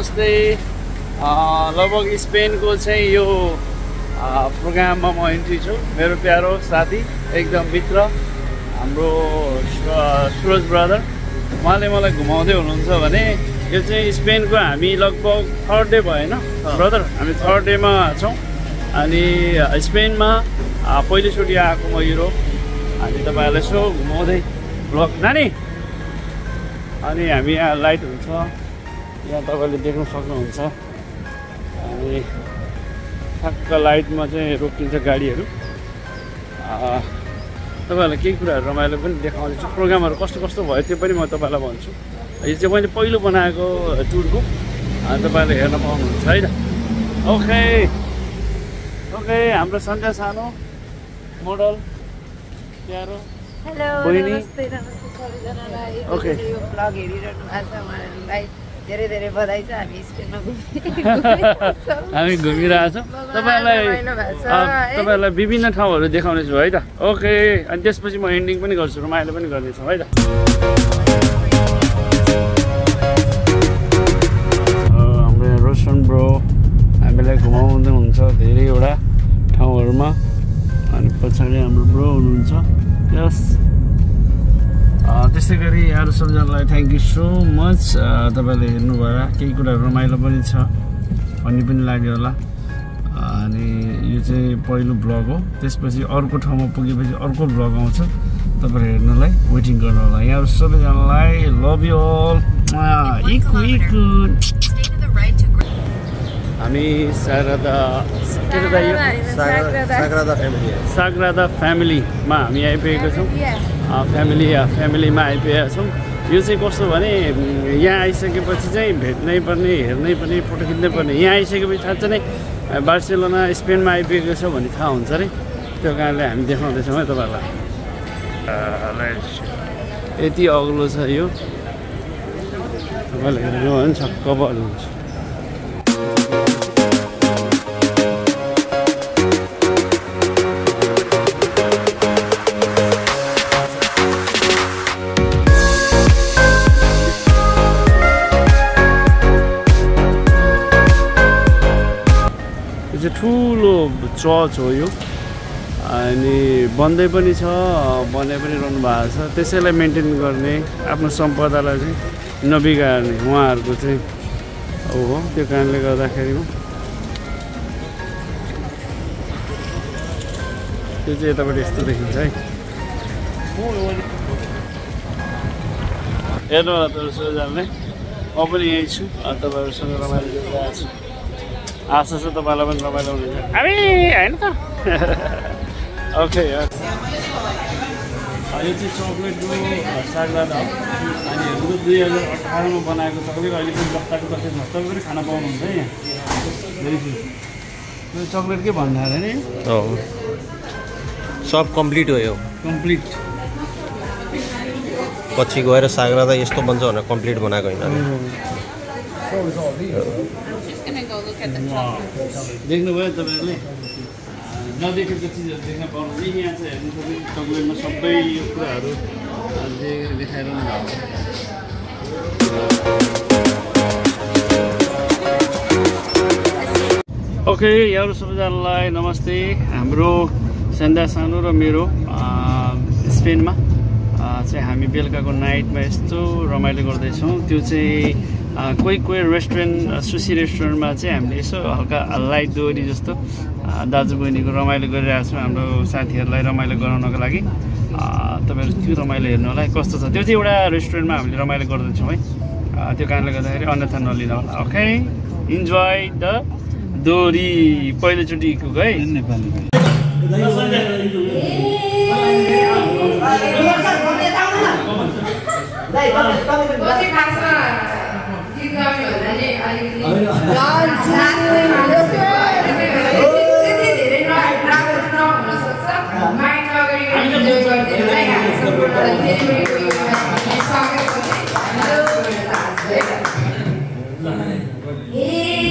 नमस्ते। लगभग स्पेनको चाहिँ यो प्रोग्राममा म इन्ट्री छु। मेरो प्यारो साथी एकदम मित्र हाम्रो सुरज ब्रदर, उहाँले मलाई घुमाउँदै हुनुहुन्छ भने यो चाहिँ स्पेनको हामी लगभग थर्ड डे भयो होइन ब्रदर, हामी थर्ड डेमा छौँ। अनि स्पेनमा पहिलोचोटि आएको म युरोप। हामी तपाईँहरूलाई यसो घुमाउँदै ब्लग नानी। अनि हामी यहाँ लाइट हुन्छ, यहाँ तपाईँले देख्न सक्नुहुन्छ। अनि ठ्याक्क लाइटमा चाहिँ रोकिन्छ गाडीहरू। तपाईँहरूलाई केही कुराहरू रमाइलो पनि देखाउँदैछु। प्रोग्रामहरू कस्तो कस्तो भयो त्यो पनि म तपाईँलाई भन्छु। यो चाहिँ मैले पहिलो बनाएको टुरको तपाईँहरूले हेर्न पाउनुहुन्छ है त। ओके ओके, हाम्रो सन्ध्या सानो मोडल प्यारो हेलो नमस्ते नमस्ते सबैजनालाई। ओके, यो ब्लग हेरिरहनु भएको छ उहाँहरूलाई धेरै धेरै बधाई छ। हामी स्पेनमा हामी घुमिरहेछौँ। तपाईँहरूलाई विभिन्न ठाउँहरू देखाउनेछु है त। ओके, अनि त्यसपछि म एन्डिङ पनि गर्छु, रमाइलो पनि गर्नेछौँ है त। हाम्रो यहाँ रोशन ब्रो हामीलाई घुमाउँदै हुन्छ धेरैवटा ठाउँहरूमा। अनि पछाडि हाम्रो ब्रो हुनुहुन्छ। यस, त्यस्तै गरी यहाँहरू सबैजनालाई थ्याङ्क यू सो मच। तपाईँले हेर्नुभयो, केही कुराहरू रमाइलो पनि छ, भन्ने पनि लाग्यो होला। अनि यो चाहिँ पहिलो ब्लग हो। त्यसपछि अर्को ठाउँमा पुगेपछि अर्को ब्लग आउँछ, तपाईँहरू हेर्नलाई वेटिङ गर्नु होला। यहाँहरू सबैजनालाई लभ यु अल। हामी साग्रादा फ्यामिलीमा हामी आइपुगेको छौँ। फ्यामिलीमा आइपुगेका छौँ। यो चाहिँ कस्तो भने यहाँ आइसकेपछि चाहिँ भेट्नै पर्ने, हेर्नै पर्ने, फोटो खिच्नै पर्ने। यहाँ आइसकेपछि थाहा छ नै बार्सिलोना स्पेनमा आइपुगेको छ भन्ने थाहा हुन्छ अरे। त्यो कारणले हामी देखाउँदैछौँ है तपाईँहरूलाई। यति अग्लो छ यो, तपाईँले हेर्नु भने छक्क पर्नुहुन्छ। ठुलो चर्च हो यो। अनि बन्दै पनि छ, बनाइ पनि रहनु भएको छ। त्यसैलाई मेन्टेन गर्ने, आफ्नो सम्पदालाई चाहिँ नबिगार्ने उहाँहरूको चाहिँ हो। त्यो कारणले गर्दाखेरिमा त्यो चाहिँ यतापट्टि यस्तो देखिन्छ है। हेर्नु होला तपाईँहरू सबैजनाले, म पनि यहीँ छु, तपाईँहरूसँग रमाइलो गरिरहेको छु। आशा छ तपाईँलाई पनि रमाइलो हुनुहुन्छ हामी होइन त। ओके, यो चाहिँ चक्लेटको साग्रादा हो। अनि 2018मा बनाएको चक्लेट अहिले पनि जताको तस्तै छ। तपाईँ पनि खाना पाउनुहुन्छ है यहाँ। यो चक्लेटकै भन्दा अरे नि सब कम्प्लिट हो यो। कम्प्लिट पछि गएर साग्रादा यस्तो बन्छ भनेर कम्प्लिट बनाएको होइन। देख्नुभयो तपाईँहरूले, नदेखेको चिजहरू देख्न पाउनुहुन्छ। यहाँ चाहिँ हेर्नु सक्ने चक्लेटमा सबै यो कुराहरू देखाइरहनु भएको छ। ओके, यहाँहरू सबैजनालाई नमस्ते। हाम्रो सन्ध्या सानो र मेरो स्पेनमा चाहिँ हामी बेलुकाको नाइटमा यस्तो रमाइलो गर्दैछौँ। त्यो चाहिँ कोही रेस्टुरेन्ट, सुसी रेस्टुरेन्टमा चाहिँ हामीले यसो हल्का लाइट दोहोरी जस्तो दाजुबहिनीको रमाइलो गरिरहेको छौँ। हाम्रो साथीहरूलाई रमाइलो गराउनको लागि तपाईँहरू त्यो रमाइलो हेर्नु होला कस्तो छ। त्यो चाहिँ एउटा रेस्टुरेन्टमा हामीले रमाइलो गर्दैछौँ है। त्यो कारणले गर्दाखेरि अन्यथा नलिनु होला। ओके, इन्जोय द दोहोरी। पहिलोचोटिको है नेपाली। Hey,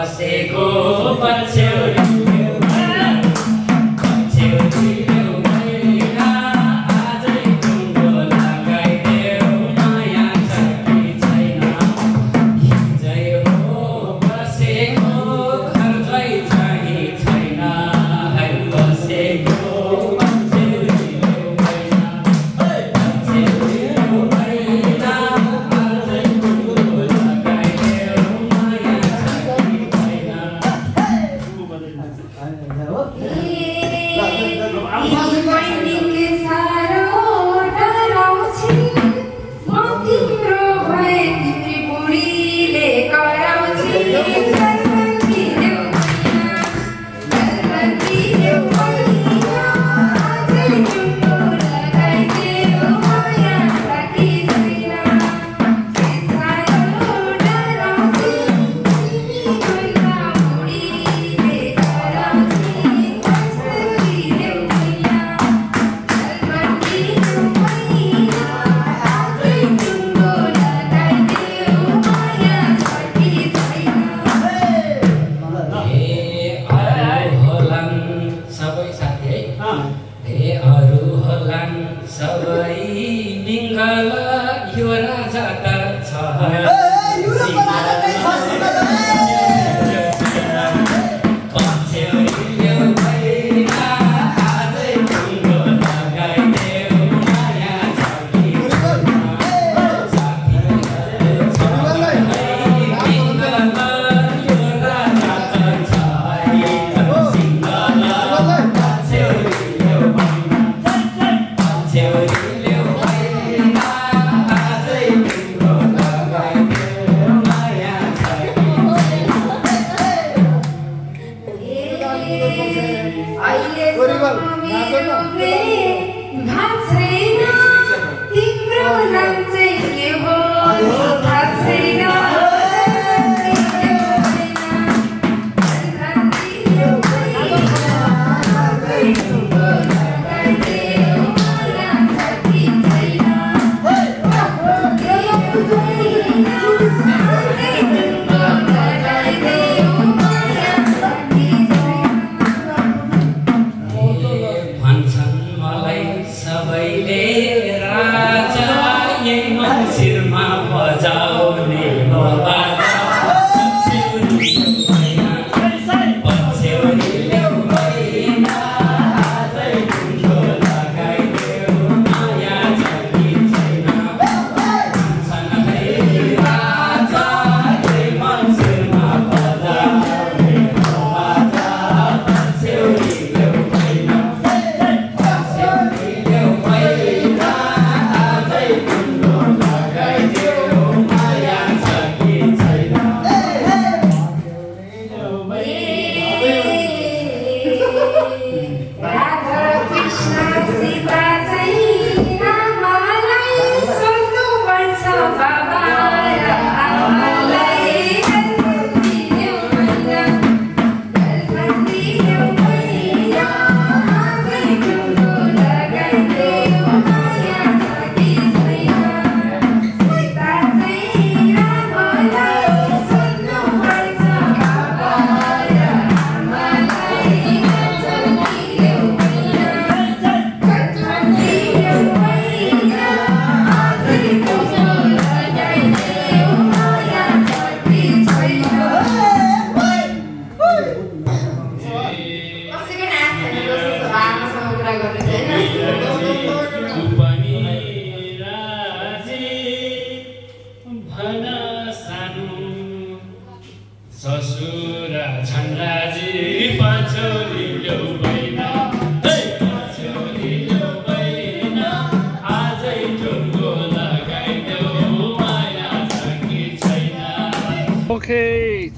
बसेको पछ्यौरी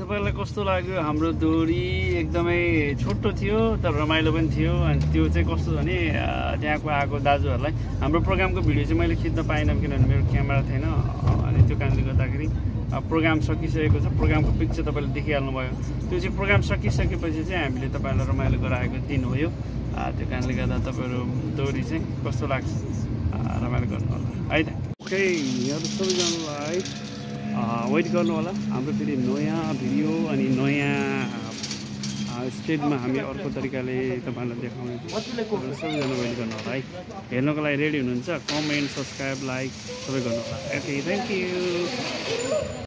तपाईँलाई कस्तो लाग्यो हाम्रो दोरी एकदमै छोटो थियो तर रमाइलो पनि थियो अनि त्यो चाहिँ कस्तो भने त्यहाँको आएको दाजुहरूलाई हाम्रो प्रोग्रामको भिडियो चाहिँ मैले खिच्न पाइनँ किनभने मेरो क्यामेरा थिएन अनि त्यो कारणले गर्दाखेरि प्रोग्राम सकिसकेको छ प्रोग्रामको पिक्चर तपाईँले देखिहाल्नु भयो त्यो चाहिँ प्रोग्राम सकिसकेपछि चाहिँ हामीले तपाईँहरूलाई रमाइलो गराएको दिन हो यो त्यो कारणले गर्दा तपाईँहरू दोरी चाहिँ कस्तो लाग्छ रमाइलो गर्नु होला है त ओके यहाँ सबैजनालाई वेट गर्नु होला हाम्रो फेरि नयाँ भिडियो अनि नयाँ स्टेजमा हामी अर्को तरिकाले तपाईँहरूलाई देखाउने सबैजना वेट गर्नु होला है हेर्नको लागि रेडी हुनुहुन्छ कमेन्ट सब्सक्राइब लाइक सबै गर्नु होला ओके थ्याङ्क यू